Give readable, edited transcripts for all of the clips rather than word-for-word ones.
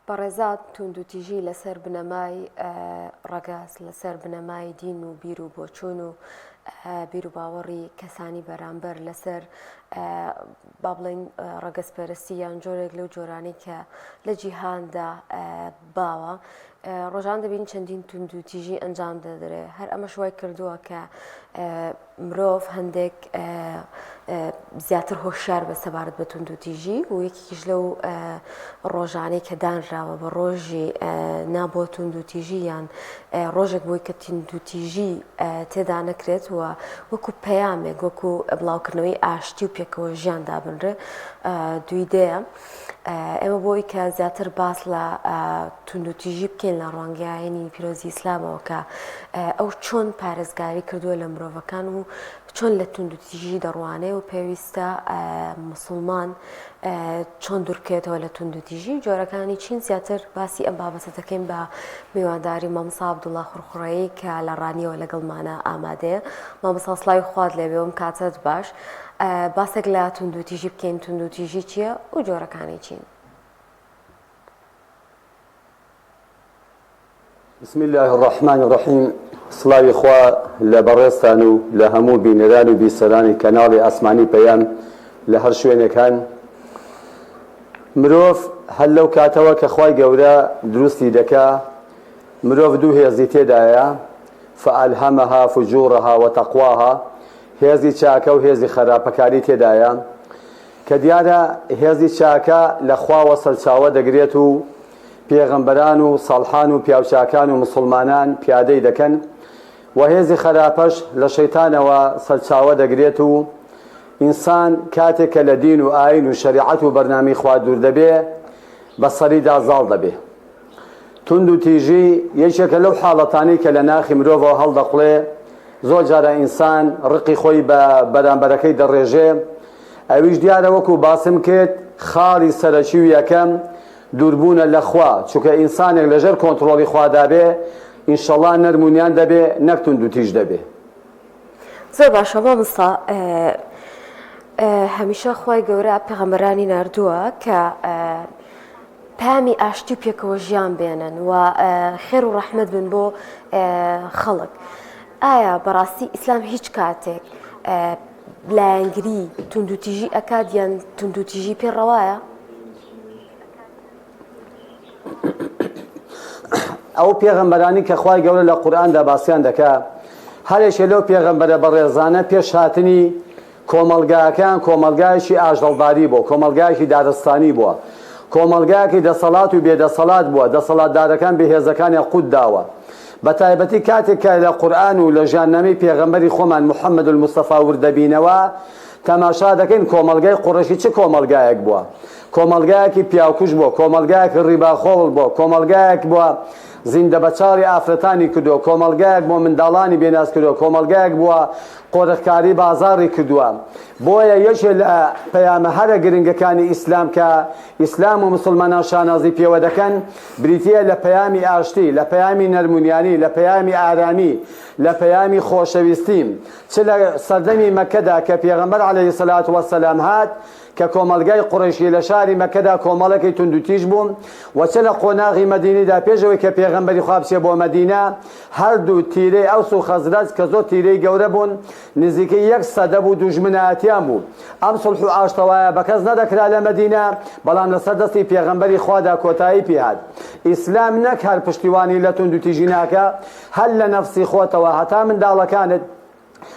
بەڕێزات توندوتیژی لەسەر بنەمای ڕەگەز لەسەر بنەمای دین و بیر و بۆچوون و بیر و باوەڕی کەسانی بەرامبەر لەسەر با بڵێن ڕەگەزپەرستی یان جۆرێک لەو جۆرانی کە لە جیهاندا باوە ڕۆژان دەبین چەندین توندوتیژی ئەنجام دەدرێت. هەر ئەمەش وای کردووە کە مرۆڤ هەندێک زیاتر هۆشیار بە سەبارەت بە توندوتیژی و یەکێکیش لەو ڕۆژانەی کە دانراوە بە ڕۆژی نابۆ توندوتیژی یان ڕۆژێک بۆی کە توندوتیژی تێدا نەکرێت و وەکو پەیامێک وەکو بڵاوکردنەوەی ئاشتی و پێکەوە ژیان دابنرێ دویدەیە. ئێمە بۆی کە زیاتر باس لە توندوتیژی بکەین لە ڕوانگەیانی پیرۆزی ئیسلامەوە کە ئەو چۆن پارێزگاری کردووە لە مرۆڤەکان و چۆن لە توندوتیژی دەڕوانێ و پێویستە موسڵمان چۆن دوورکێتەوە لە توندوتیژی جۆرەکانی چین. زیاتر باسی ئەم بابەتە دەکەین بە میوانداری مامۆستا عەبدوڵڵا خوڕخوڕەیی کە لە ڕانیەوە لەگەڵمانە ئامادەیە. مامۆستا سڵاوی خوات لێبێ و کاتت باش. باسێک لە توندوتیژی بکەین. توندوتیژی چییە و جۆرەکانی چین؟ بسم الله الرحمن الرحیم. سڵاوی خوا لە بەڕێستان و لە هەموو بینەران و بیسەرانی کەناڵی ئاسمانی پەیام لە هەر شوێنێکان. مرۆڤ هەر لەو کاتەوە کە خوای گەورە دروستی دەکا مرۆڤ دوو هێزی تێدایە، فەئەلهەمەها فوجوورەها وتەقواها، هێزی چاکە و هێزی خراپەکاری تێدایە کە دیارە هێزی چاکە لە خواوە سەرچاوە دەگرێت و پێغەمبەران و ساڵحان و پیاوچاکان و مسلمانان پیادەی دەکەن و هێزی خراپەش لە شەیتانەوە سەرچاوە دەگرێت و ئینسان کاتێک کە لە دین و ئاین و شەریعەت و بەرنامی خوا دوور دەبێ بە سەریدا زاڵ دەبێ. توندوتیژی یەکێکە لەو حاڵەتانەی کە لە ناخی مرۆڤەوە هەڵدەقڵێ. زۆر جارە ئینسان ڕقی خۆی بە بەرامبەرەکەی دەڕێژێ. ئەویش دیارە وەکو باسم کرد خاڵی سەرەکی و یەکەم دووربوونە لە خوا، چونکە ئینسانێک لەژێر کۆنتڕۆڵی خوادا بێ ئینشەڵڵا نەرمونیان دەبێ نەک توندوتیژ دەبێ. زۆر باشە مامۆستا، هەمیشە خوای گەورە پێغەمبەرانی ناردووە کە پامی ئاشتی و پێکەوە ژیان بێنن و خێر و ڕەحمەت بن بۆ خەڵک. ئایا بەڕاستی ئیسلام هیچ کاتێک لایەنگری توندوتیژی ئەکات یان توندوتیژی پێڕەوایە؟ ئەو پێغەمبەرانی کە خوای گەورە لە قورئاندا باسییان دەکا هەرێکێ لەو پێغەمبەرە بەڕێزانە پێش هاتنی کۆمەلگاکان کۆمەلگایەکی ئاژەڵداری بووە، کۆمەلگایەکی دارستانی بووە، کۆمەلگایەکی دەسەڵات و بێدەسەڵات بووە، دەسەڵاتدارەکان بەهێزەکانی قوت داوە. بە تایبەتی کاتێک کە لە قورئان و لە ژیاننامەی پێغەمبەری خۆمان محەممەد الموستەفا وردەبینەوە تەماشا دەکەین کۆمەلگای قوڕەشی چه کۆمەلگایەک بووە. کۆمەلگایەکی پیاوکوش بووە، کۆمەلگایەکی ڕیباخۆڵ بووە، کۆمەلگایەک بووە زیندە بەچاڵی ئافرەتانی کردووە، کۆمەلگایەک بۆ منداڵانی بێناز کردووە، کۆمەلگایەک بووە قۆرەخکاری بازاڕی کردووە. بۆیە یەکێک لە پەیامە هەرە گرنگەکانی ئیسلام کە ئیسلام و مسلمانان شانازی پێوە دەکەن بریتیە لە پەیامی ئاشتی، لە پەیامی نەرمونیانی، لە پەیامی ئارامی، لە پەیامی خۆشەویستی. چ لە سەردەمی مەکەدا کە پێغەمبەر عەلەیهی سەلات وەسەلام هات کە کۆمەلگای قوڕەیشی لە شاری مەکەدا کۆمەڵەکەی توندوتیژ بووم و چ لە قۆناغی مەدینەدا پێشەوەی کە پێغەمبەری خوا بچێ بۆ مەدینە هەردوو تیرەی ئەوس و خەزرەج کە زۆر تیرەی گەورە بوون نزیکەی 100 بوو دوژمنایەتیان بوو. ئەم سڵح و ئاشتەوایە بە کەس نەدەکرا لە مەدینە، بەڵام لەسەر دەستی پێغەمبەری خوادا کۆتایی پێهات. ئیسلام نەک هەر پشتیوانی لە توندوتیژی ناکە، هەر لە نەفسی خۆتەوە هەتا منداڵەکانت،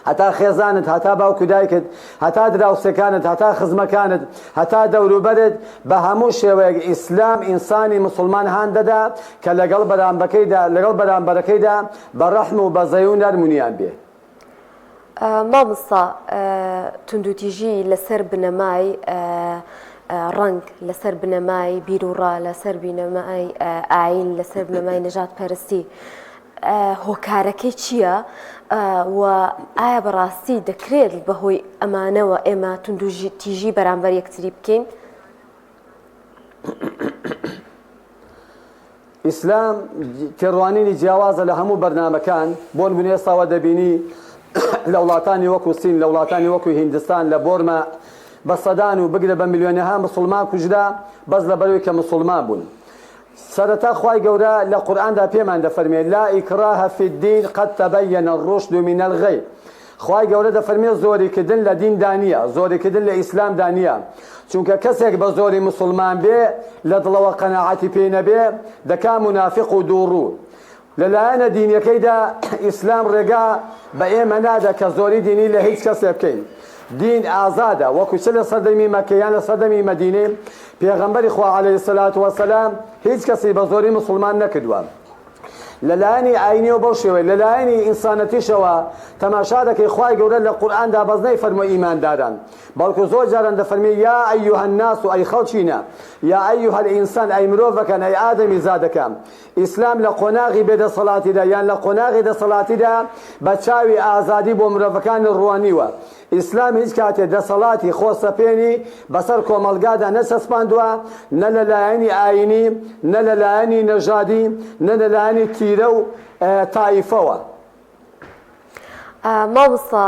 هەتا خێزانت، هەتا باوکو دایکت، هەتا دراوسەکانت، هەتا خزمەکانت، هەتا دەوروبەرت، بە هەموو شێوەیەک ئیسلام ئینسانی مسلمان هان دەدا کە لەگەڵ بەرامبەرەکەیدا بە ڕەحم و بەزەی و نەرمونیان بێ. مامۆستا، توندوتیژی لەسەر بنەمای ڕنگ، لەسەر بنەمای بیرروڕا، لەسەر بنەمای ئاین، لەسەر بنەمای نەژاد پەرستی هۆکارەکەی چییە و ئایا بەڕاستی دەکرێت بەهۆی ئەمانەوە ئێمە توندوتیژی بەرامبەر یەکتری بکەین؟ ئیسلام تێڕوانینی جیاوازە لە هەموو بەرنامەکان. بۆ نمونە ئێستاوە دەبینی لە وڵاتانی وەکو سین، لە وڵاتانی وەکو هیندستان، لە بۆرما بە سەدان و بگرە بە میلیۆنەها مسلمان کوژرا بەس لەبەرەوەی کە مسلمان بوون. سەرەتا خوای گەورە لە قورئاندا پێمان دەفەرمێ لا ئیکراهە فی الدین قد تبین الرشد من الغی. خوای گەورە دەفەرمێ زۆریکردن لە دیندا نییە، زۆریکردن لە ئیسلامدا نییە، چونکە کەسێک بە زۆری مسلمان بێ لە دڵەوە قەناعەتی پێی نەبێ دەکا منافق و دووڕوو. لەلایەنە دینیەکەیدا ئیسلام ڕێگا بە ئێمە نادە کە زۆری دینی لە هیچ کەسێ بکەین. دین ئازادە، وەکو چ لە سەردەمی مەکەیان لە سەردەمی مەدینێ پێغەمبەری خوا عەلەیهی سەلات وەسەلام هیچ کەسی بە زۆری مسلمان نەکردووە. لەلایەنی ئاینیەوە بەو شێوەیە، لەلایەنی ئینسانەتیشەوە تەماشا دەکەی خوای گەورە لە قورئاندا بەس نەیفەرمووە ئیمانداران، بەڵکو زۆر جاران دەفەرمێ یا ئەیوهە الناس و ئەی خەڵکینە، یا ئەیوهە الئینسان ئەی مرۆڤەکان، ئەی ئادەمی زادەکان. ئیسلام لە قۆناغی بێدەسەڵاتیدا یان لە قۆناغی دەسەڵاتیدا بە چاوی ئازادی بۆ مرۆڤەکانی ڕوانیوە. ئیسلام هیچ کاتێ دەسەڵاتی خۆسەپێنی بەسەر کۆمەلگادا نەچەسپاندووە، نە لەلایەنی ئاینی، نە لەلایەنی نەژادی، نە لەلایەنی تیرە و تایفەوە. مامۆستا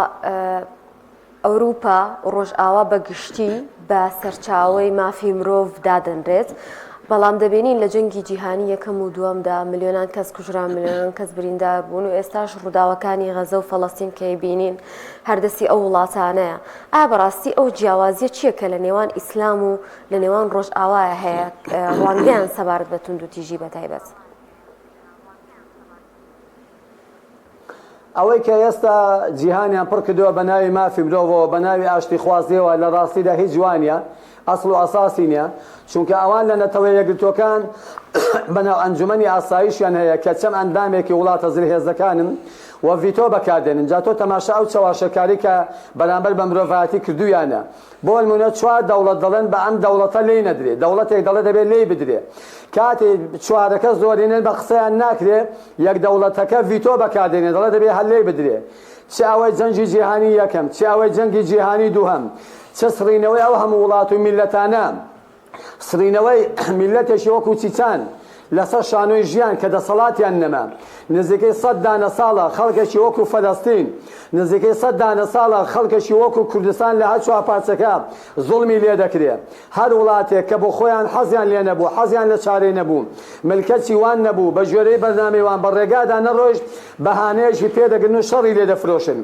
ئەوروپا ڕۆژئاوا بەگشتی بە سەرچاوەی مافی مرۆڤ دادەنرێت، بەڵام دەبینین لە جەنگی جیهانی یەکەم و دووەمدا ملیۆنان کەس کوژران، ملیۆنان کەس بریندار بوون و ئێستاش ڕووداوەکانی غەزە و فەڵەستین کە بینین هەردەستی ئەو وڵاتانەیە. ئایا بەڕاستی ئەو جیاوازیە چییە کە لە نێوان ئیسلام و لە نێوان ڕۆژئاوایە هەیە ڕوانگەیان سەبارەت بە توند و تیژی بەتایبەت؟ ئەوەی کە ئێستا جیهانیان پڕ کردووە بە ناوی مافی مرۆڤەوە، بە ناوی ئاشتی خوازیەوە، لە ڕاستیدا هیچ جوانیە، ئەسڵ و ئاساسی نییە، چونکە ئەوان لە نەتەوەی یەکگرتوەکان بەناو ئەنجومەنی ئاسایشیان هەیە کە چەم ئەندامێکی وڵاتە زلهێزەکانن و ڤیتۆ بەکاردێنن. جا تۆ تەماشا ئەو چاواشەکاری کە بەرامبەر بە مرۆڤایەتی کردویانە. بۆ نمونە چوار دەوڵەت دەڵێن بە ئەم دەوڵەتە لێی نەدرێ، دەوڵەتێک دەڵێ دەبێت لێی بدرێ. کاتێ چوارەکە زۆرینن بە قسەیان ناکرێ، یەک دەوڵەتەکە ڤیتۆ بەکاردێنێ، دەڵێ دەبێت هەر لێی بدرێ. چ ئەوەی جەنگی جیهانی یەکەم، چ ئەوەی جەنگی جیهانی دووهەم، چ سڕینەوەی ئەو هەموو وڵات و میلەتانە، سڕینەوەی میلەتێکی وەکو چیچان لەسەر شانۆی ژیان کە دەسەڵاتیان نەما، نزیکەی 100 دانە ساڵە خەڵکێکی وەکو فەلەستین، نزیکەی 100 دانە ساڵە خەڵکێکی وەکو کوردستان لە هەر چوار پارچەکە زوڵمی لێ دەکرێت. هەر وڵاتێک کە بۆ خۆیان حەزیان لێ نەبوو، حەزیان لە چارەی نەبوو، ملکەتی وان نەبوو، بە ژێرەی بەرنامەیوان بە ڕێگادا نەڕۆیشت، بەهانەیەکی پێدەگرن و شەڕی لێ دەفرۆشن.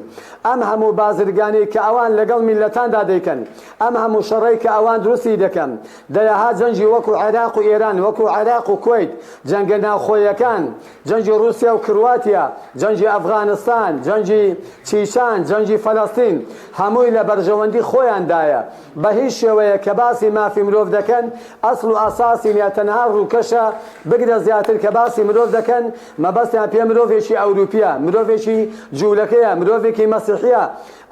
ئەم هەموو بازرگانی کە ئەوان لەگەڵ میلەتاندا دەیکەن، ئەم هەموو شەڕەی کە ئەوان دروستی دەکەن، دەیەها جەنگی وەکو عێراق و ئێران، وەکو عێراق و کوێیت، جەنگە ناوخۆیەکان، جەنگی رووسیا و کرواتیا، جەنگی ئەفغانستان، جەنگی چیچان، جەنگی فەلەستین، هەمووی لە بەرژەوەندی خۆیاندایە. بە هیچ شێوەیە کە باسی مافی مرۆڤ دەکەن ئەسڵ و ئاساسی نیە، تەنها ڕووکەشە بگرە زیاتر کە باسی مرۆڤ دەکەن مەبەستیان پێ مرۆڤێکی ئەوروپیە، مرۆڤێکی جوولەکەیە، مرۆڤێکی مەسیحیە.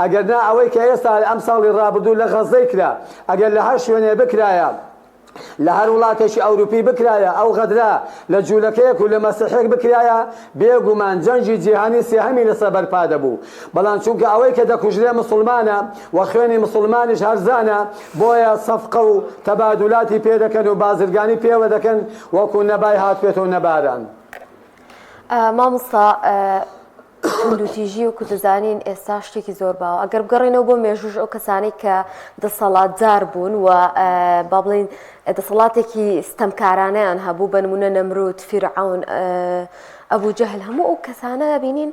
ئەگەر نا ئەوەی کە ئێستا ئەم ساڵی ڕابردوو لە غەزەی کرا، ئەگەر لە هەر شوێنێ بکرایە، لە هەر وڵاتێکی ئەوروپی بکرایە، ئەو غەدرا لە جوولەکەیەک و لە مەسیحێک بکرایە، بێگومان جەنگی جیهانی سێهەمی لەسەر بەرپا دەبوو. بەڵام چونکە ئەوەی کە دەکوژرێ مسلمانە و خوێنی مسلمانیش هەرزانە، بۆیە سەفقە و تەبادولاتی پێ دەکەن و بازرگانی پێوە دەکەن وەکو نەبای هاتبێتەوە نەباران. مامۆستا توندوتیژی و کوتزانین ئێستا شتێکی زۆر باوە. ئەگەر بگەڕێنەوە بۆ مێژوش ئەو کەسانی کە دەسەڵاتدار بوون و با بڵین دەسەڵاتێکی ستەمکارانەیان هەبوو، بە نمونە نەمرود، فیرعەون، ئەبوو جەهل، هەموو ئەو کەسانە بینین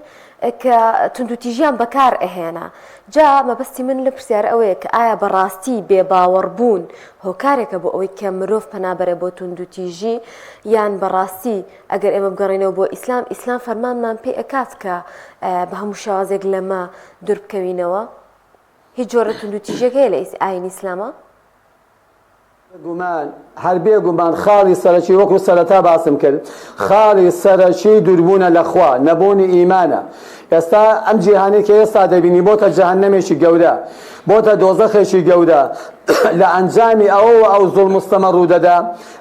کە توندوتیژیان بەکار ئەهێنا. جا مەبەستی من لە پرسیار ئەوەیە کە ئایا بەڕاستی بێباوەڕبوون هۆکارێکە بۆ ئەوەی کە مرۆڤ پەنابەرێ بۆ توندوتیژی، یان بەڕاستی ئەگەر ئێمە بگەڕێنەوە بۆ ئیسلام، ئیسلام فەرمانمان پێ ئەکات کە بە هەموو شێوازێک لەمە دوور بکەوینەوە؟ هیچ جۆرە توندوتیژیەک هەیە لە ئاین ئیسلامە؟ گومان هەر بێگومان خاڵی سەرەکی وەکو سەرەتا باسم کرد، خاڵی سەرەکی دووربوونە لەخوا، نەبوونی ئیمانە. ئێستا ئەم جیهانی کە ئێستا دەبینی بۆتە جەهەنەمێکی گەورە، بۆتە دۆزەخێکی گەورە. لە ئەنجامی ئەوە ئەو زوڵم مستەمە ڕوودەدا،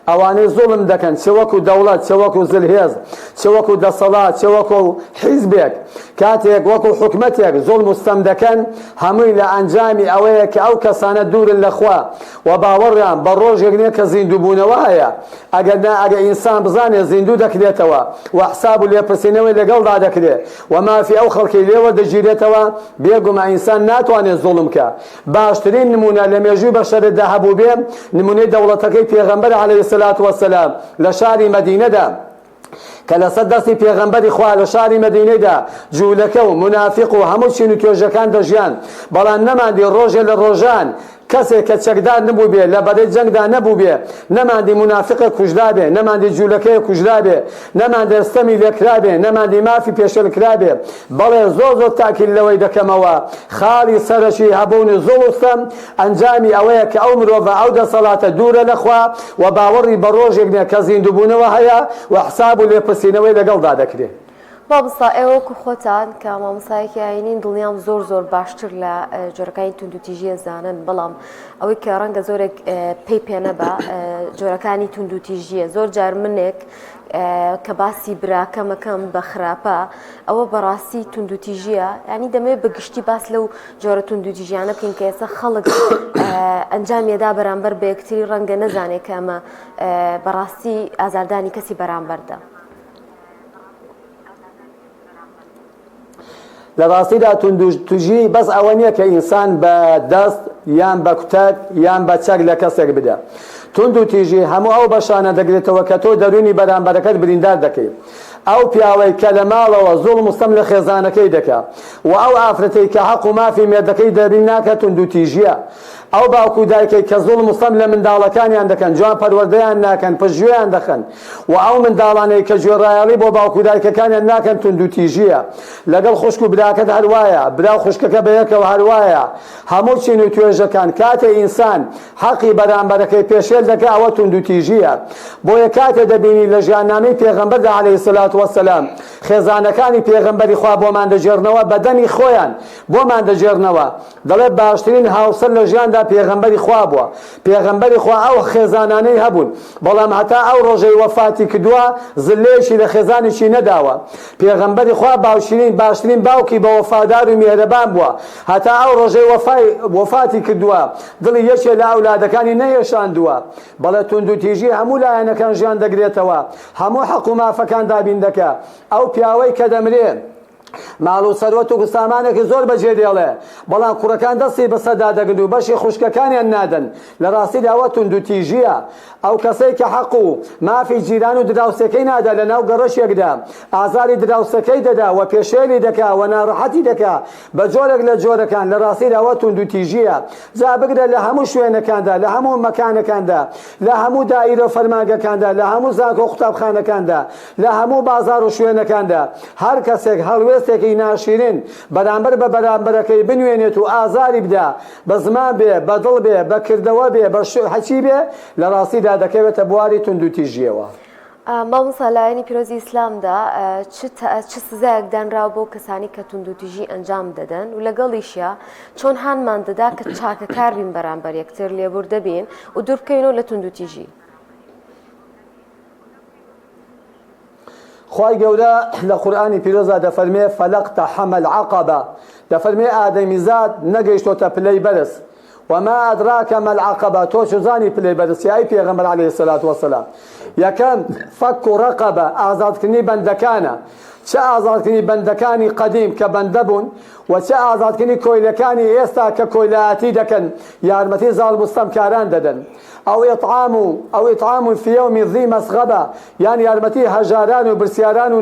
ئەوانەی زوڵم دەکەن، چ وەکو دەوڵەت، چ وەکو زلهێز، چ وەکو دەسەڵات، چ وەکو حیزبێک، کاتێک وەکو حکومەتێک زوڵم مستەم دەکەن، هەمووی لە ئەنجامی ئەوەیە کە ئەو کەسانە دوورن لەخوا و باوەڕیان بە ڕۆژێک نییە کە زیندووبوونەوە هەیە. ئەگەر ئینسان بزانێ زیندوو دەکرێتەوە و حساب و لێپرسینەوەی لەگەڵدا دەکرێت و مافی ئەو خەڵکی لێوە دەگیرێتەوە بێگومە ئینسان ناتوانێت زوڵم کە باشترین نمونە لە مێژووی بەشەردا هەبوو بێ نمونەی دەوڵەتەکەی پێغەمبەر عەلەیهی سەلات وەسەلام لە شاری مەدینەدا کە لەسەر دەستی پێغەمبەری خوا لە شاری مەدینەیدا جوولەکە و منافق و هەموو چین و توێژەکان دەژیان بەڵام نەماندی ڕۆژێ لە ڕۆژان کەسێک کە چەکدار نەبوو بێ لە بەرەی جەنگدا نەبوو بێ نەماندی منافقە کوژرا بێ نەماندی جوولەکەی کوژرا بێ نەماندی ئەستەمی لێکرا بێ نەماندی مافی پێشێلکرا بێ بەڵێ زۆر تاکید لەوەی دەکەمەوە خاڵی سەرەکی هەبوونی زوڵستەم ئەنجامی ئەوەیە کە ئەو مرۆڤە ئەو دەسەڵاتە دوورە لەخوا و باوەڕی بە ڕۆژێک نییە کە زیندووبوونەوە هەیە و حساب و لێپرسینەوەی لەگەڵدا دەکرێت. مامۆستا ئێوەکو خۆتان کە مامۆستایەکی ئاینین دڵنیام زۆر باشتر لە جۆرەکانی توندوتیژیە زانن بەڵام ئەوەی کە ڕەنگە زۆرێک پێی پێنەبە جۆرەکانی توندوتیژیە زۆر جار منێک کە باسی براکەمەکەم بە خراپە ئەوە بەڕاستی توندوتیژیە ینی دەمەوێت بەگشتی باس لەو جۆرە توندوتیژیانە بکەین کە ئێستا خەڵک ئەنجامیەدا بەرامبەر بە یەکتری ڕەنگە نەزانێت کە ئەمە بەڕاستی ئازاردانی کەسی بەرامبەردە. لە ڕاستیدا توندوتیژی بەس ئەوە نییە کە ئینسان بە دەست یان بە کوتەک یان بە چەک لە کەسێک بدە. توندوتیژی هەموو ئەو بەشانە دەگرێتەوە کە تۆ دەرونی بەرامبەرەکەت بریندار دەکەیت. ئەو پیاوەی کە لە ماڵەوە زوڵم مستەم لە خێزانەکەی دەکات و ئەو ئافرەتەی کە حەق و مافی مێردەکەی دەبین ناکە توندوتیژیە. ئەو باوکو دایکەی کە زوڵم مستەم لە منداڵەکانیان دەکەن جوان پەروەردەیان ناکەن پشتگوێیان دەخەن و ئەو منداڵانەی کە گوێڕایەڵی بۆ باوکو دایکەکانیان ناکەن توندوتیژیە. لەگەڵ خوشک و براکەت هەروایە برا خوشکەکە بەیەکەوە هەروایە هەموو چین و توێژەکان کاتێ ئینسان حەقی بەرامبەرەکەی پێشێل دەکە ئەوە توندوتیژیە. بۆیە کاتێ دەبینی لە ژیاننامەی پێغەمبەردا عەلەیهی سەلات وەسەلام خێزانەکانی پێغەمبەری خوا بۆمان دەجێڕنەوە بەدەمی خۆیان بۆمان دەجێڕنەوە دەڵێ باشترین هاوسەر لە ژیاندا پێغەمبەری خوا بووە. پێغەمبەری خوا ئەو خێزانانەی هەبوون بەڵام هەتا ئەو ڕۆژەی وەفاتی کردووە زلێشی لە خێزانێکی نەداوە. پێغەمبەری خوا باشترین باوکی بە وەفادار و میهرەبان بووە هەتا ئەو ڕۆژەی وەفاتی کردووە دڵی یەکێ لە ئەولادەکانی نەهێشاندووە. بەڵێ توندوتیژی هەموو لایەنەکان ژیان دەگرێتەوە هەموو حەق و مافەکان دابین دەکات. ئەو پیاوەی کە دەمرێن ماڵ و سەروەت و سامانێکی زۆر بەجێ دێڵێ بەڵام کوڕەکان دەستی بەسەردا دەگرن و بەشی خوشکەکانیان نادەن لە ڕاستی داوە توندوتیژیە. ئەو کەسەی کە حەق و مافی جیران و دراوسەکەی نادا لە ناو گەڕەشێکدا ئازاری دراوسەکەی دەدا و پێشێلی دەکا و ناڕەحەتی دەکا بە جۆرێک لە جۆرەکان لە ڕاستی داوە توندوتیژیە. جا بگرە لە هەموو شوێنەکاندا لە هەموو مەکانەکاندا لە هەموو دائیرە و فەرمانگەکاندا لە هەموو زانکۆ و قوتابخانەکاندا لە هەموو بازار و شوێنەکاندا هەر کەسێک هەڵوێستێکی ناشرین بەرامبەر بە بەرامبەرەکەی بنوێنێت و ئازاری بدا بە زمان بێ بە دڵ بێ بە کردەوە بێ بە حەچی بێ لە ڕاستیدا دەکەوێتە بواری توندوتیژیەوە. مامۆستا لایەنی پیرۆزی ئیسلامدا چ سزایەک دانراوە بۆ کەسانی کە توندوتیژی ئەنجام دەدەن و لەگەڵیشە چۆن هانمان دەدا کە چاکەکار بین بەرامبەر یەکتر لێبور دەبین و دوور بکەینەوە لە توندوتیژی. خوای گەورە لە قورئانی پیرۆزدا دەفەرمێ فەلەقتەحەمە العەقەبە دەفەرمێ ئادەمیزاد نەگەیشتۆتە پلەی بەرز وما ئەدراکە مە العەقەبە تۆ چ زانی پلەی بەرزیایی پێغەمبەر عەلەیهی سەلات وەسەلام. یەکەم فەک و ڕەقەبە ئازادکردنی بەندەکانە چه ئازادکردنی بەندەکانی قەدیم کە بەندە بوون و چه ئازادکردنی کۆیلەکانی ئێستا کە کۆیلەتی دەکەن یارمەتی زاڵم و ستەمکاران دەدەن. ئەو ئیطعام فی یەوم ذی مەسغەبە یان یارمەتی هەژاران و برسیاران و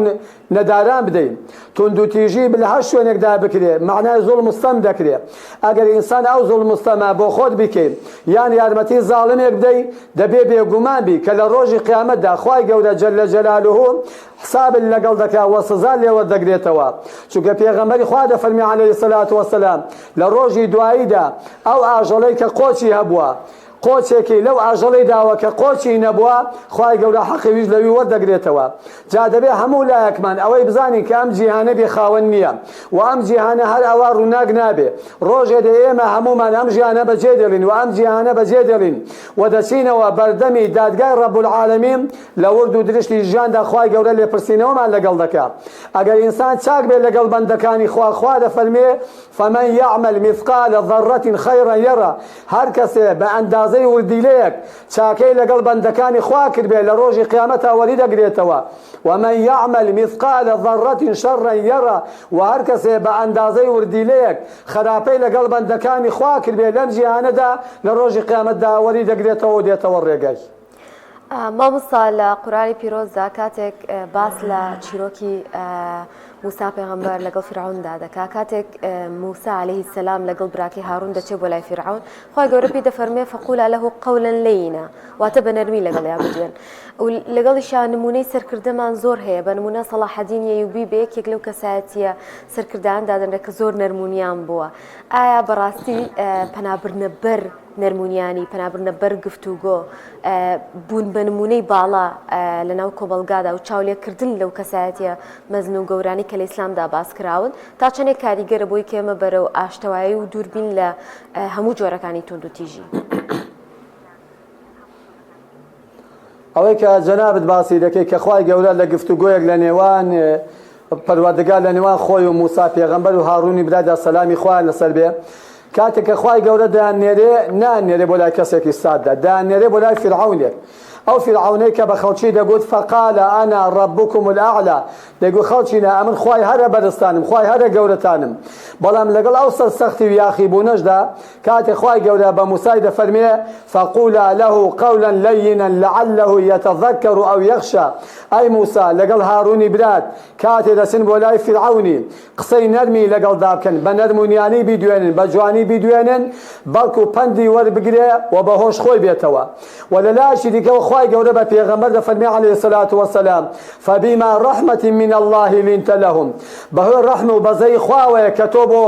نەداران بدەین. توندوتیژی لە هەر شوێنێکدا بکرێ معنای زوڵم و ستەم دەکرێت. ئەگەر ئینسان ئەو زوڵم و ستەمە بۆ خۆت بکەین یان یارمەتی زاڵمێک بدەی دەبێ بێگومان بی کە لە ڕۆژی قیامەتدا خوای گەورە جەلە جەلالوهو حسابت لەگەڵ دەکا و سزا لێوە دەگرێتەوە. چونکە پێغەمبەری خوا دەفەرمی عەلەیهی سەلات وەسەلام لە ڕۆژی دواییدا ئەو ئاژەڵەی کە قۆچی هەبووە قۆچێکی لەو ئاژەڵەی داوە کە قۆچی نەبووە خوای گەورە حەقیویش لەوی وەردەگرێتەوە. جا دەبێ هەموو لایەکمان ئەوەی بزانین کە ئەم جیهانە بێ خاوەن نییە و ئەم جیهانە هەر ئەوا ڕووناک نابێ. ڕۆژێ دە ئێمە هەمومان ئەم ژیانە بەجێ دێڵین و ئەم جیهانە بەجێ دێڵین و دەچینەوە بەردەمی دادگای ڕەبوالعالەمین لە ورد و درشتی ژیاندا خوای گەورە لێپرسینەوەمان لەگەڵ دەکات. ئەگەر ئینسان چاک بێ لەگەڵ بەندەکانی خوا دەفەرمێ فەمەن یەعمەل مثقال ذەڕەة خەیرا یەرە هەر کەسێ بە ئەندازەی وردیلەیەک چاکەی لەگەڵ بەندەکانی خوا کرد بێ لە ڕۆژی قیامەتا وەری دەگرێتەوە ومن يعمل مثقال ذرة شرا يرى وهر کەسێ بە ئەندازەی وردیلەیەک خراپەی لەگەڵ بەندەکانی خوا کرد بێ لەم جیهانەدا لە ڕۆژی قیامەتدا وەری دەگرێتەوە دێتەوە ڕێگەی. مامۆستا لە قورآنی پیرۆزدا کاتێک باس لە چیرۆکی موسا پێغەمبەر لەگەڵ فرعوندا دەکا کاتێک موسا عەلەیهی سەلام لەگەڵ براکەی هاڕون دەچێت بۆ لای فرعون خی گەورە پێی دەفەرمێ فەقولا لەهو قەولا لەینا واتە بە نەرمی لەگەڵیا بجوێن و لەگەڵیشان نمونەی سەرکردەمان زۆر هەیە بە نمونە سەلاحەدین ئەیوبی بە یەکێک لەو کەسایەتیە سەرکرداندا دەنرێت کە زۆر نەرمونیان بووە ئایا بەڕاستی پەنابرنە بەر نەرمونیانی پەنابرنە بەر گفتوگۆ بوون بە نمونەی باڵا لەناو کۆمەلگادا و چاولێکردن لەو کەسایەتیە مەزن و گەورانی کە لە ئیسلامدا باس کراون تا چەندێک کاریگەرە بۆی کێمە بەرەو ئاشتەوایی و دووربین لە هەموو جۆرەکانی تونند و تیژی. ئەوەی کە جەنابەت باسی دەکەی کە خوای گەورە لە گفتوگۆیەک لە نێوان پەروەردگار لە نێوان خۆی و موسا پێغەمبەر و هاڕوونی برادا سەلامی خوایان لەسەر بێ کاتێک کە خوای گەورە دایانێرێ نانێرێ بۆ لای کەسێکی ساددا دایانێرێ بۆ لای فرعونێک ئەو فرعونەی کە بە خەڵکی دەگوت فقال ئەنا ڕەبوکم الأعلى دەیگوت خەڵکینە ئەمن خوای هەرە بەرزتانم خوای هەرە گەورەتانم بەڵام لەگەڵ ئەو سەرسەختی و یاخیبوونەشدا کاتێک خوای گەورە بە موسای دەفەرمێ فقولا له قولا لينا لعله يتذكر أو يخشى ئەی موسا لەگەڵ هاڕوونی برات کاتێ دەچن بۆ لای فرعونی قسەی نەرمی لەگەڵدا بکەن بە نەرمونیانی بیدوێنن بە جوانی بیدوێنن بەڵکو پەندی وەربگرێ و بەهۆش خۆی بێتەوە و لە لاشی دیکەەوە خوای گەورە بە پێغەمبەر دەفەرمێ عەلەیهی الصەلاة وەسەلام فبما رحمة من الله لنت لهم بەهۆی ڕەحم و بەزەی خواوەیە کە تۆ بۆ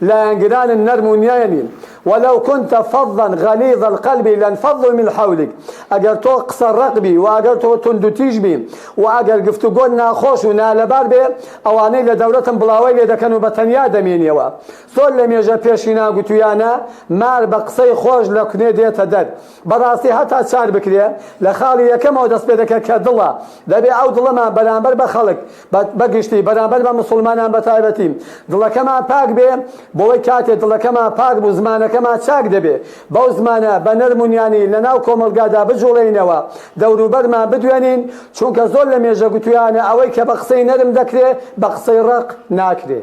لایەنگرانن نەرمونیانی ولو كنت فظا غليظ القلب لانفضوا من حولك ئەگەر تۆ قسە ڕەقبی و ئەگەر تۆ توندوتیژ بی و ئەگەر گفتوگۆت ناخۆش و نالەبار بێ ئەوانەی لە دەوڵەتم بڵاوی لێ دەکەن و بە تەنیا دەمێنیەوە زۆر لە مێژە پێشینا گوتویانە مار بە قسەی خۆش لە کونێ دێتە دەر بەڕاستی هەتا چار بکرێ لە خاڵی یەکەمەوە دەست پێ دەکەت کە دڵە دەبێ ئەو دڵەمان بەرامبەر بە خەڵک بەگشتی بەرامبەر بە مسلمانان بە تایبەتی دڵەکەمان پاک بێ بۆی کاتێ دڵەکەمان پاک بوو زمانەکەمان چاک دەبێ بەو زمانە بە نەرمونیانی لەناو کۆمەلگادا بجوڵێنەوە دەوروبەرمان بدوێنین چونکە زۆر لە مێژە گوتویانە ئەوەی کە بە قسەی نەرم دەکرێ بە قسەی ڕق ناکرێ.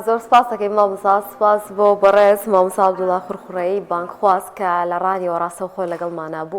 زۆر سپاس دەکەین مامۆستا سپاس بۆ بەڕێز مامۆستا عەبدوڵڵا خورخوڕەیی بانگخواست کە لە ڕادیۆ ڕاستەوخۆ لەگەڵمانە بوو.